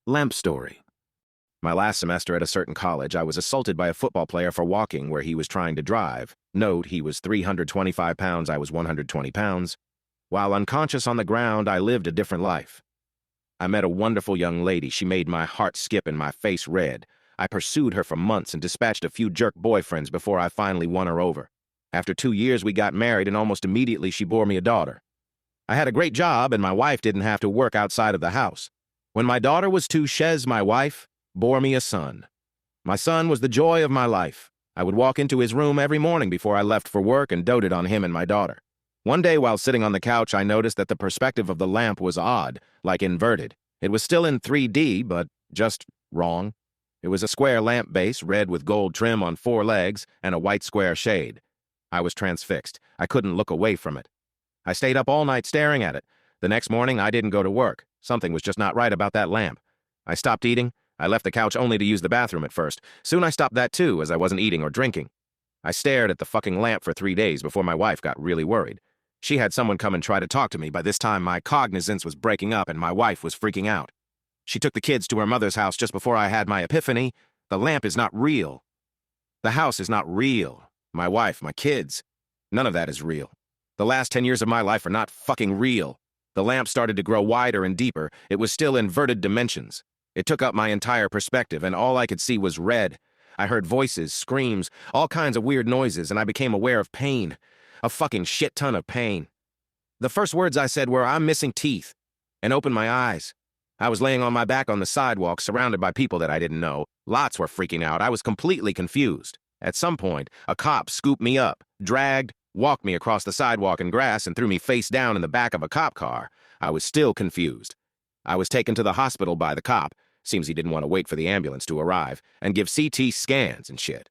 Lamp story. My last semester at a certain college, I was assaulted by a football player for walking where he was trying to drive. Note, he was 325 pounds, I was 120 pounds. While unconscious on the ground, I lived a different life. I met a wonderful young lady. She made my heart skip and my face red. I pursued her for months and dispatched a few jerk boyfriends before I finally won her over. After 2 years, we got married, and almost immediately she bore me a daughter. I had a great job, and my wife didn't have to work outside of the house. When my daughter was 2, Shez, my wife, bore me a son. My son was the joy of my life. I would walk into his room every morning before I left for work and doted on him and my daughter. One day while sitting on the couch, I noticed that the perspective of the lamp was odd, like inverted. It was still in 3D, but just wrong. It was a square lamp base, red with gold trim on 4 legs, and a white square shade. I was transfixed. I couldn't look away from it. I stayed up all night staring at it. The next morning, I didn't go to work. Something was just not right about that lamp. I stopped eating. I left the couch only to use the bathroom at first. Soon I stopped that too, as I wasn't eating or drinking. I stared at the fucking lamp for 3 days before my wife got really worried. She had someone come and try to talk to me. By this time, my cognizance was breaking up and my wife was freaking out. She took the kids to her mother's house just before I had my epiphany. The lamp is not real. The house is not real. My wife, my kids, none of that is real. The last 10 years of my life are not fucking real. The lamp started to grow wider and deeper. It was still inverted dimensions. It took up my entire perspective, and all I could see was red. I heard voices, screams, all kinds of weird noises, and I became aware of pain. A fucking shit ton of pain. The first words I said were, "I'm missing teeth," and opened my eyes. I was laying on my back on the sidewalk, surrounded by people that I didn't know. Lots were freaking out. I was completely confused. At some point, a cop scooped me up, dragged, walked me across the sidewalk and grass, and threw me face down in the back of a cop car. I was still confused. I was taken to the hospital by the cop. Seems he didn't want to wait for the ambulance to arrive and give CT scans and shit.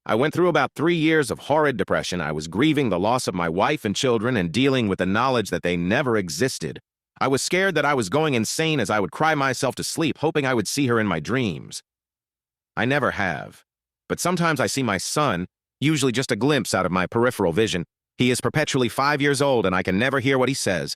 I went through about 3 years of horrid depression. I was grieving the loss of my wife and children and dealing with the knowledge that they never existed. I was scared that I was going insane as I would cry myself to sleep, hoping I would see her in my dreams. I never have. But sometimes I see my son, usually just a glimpse out of my peripheral vision. He is perpetually 5 years old and I can never hear what he says.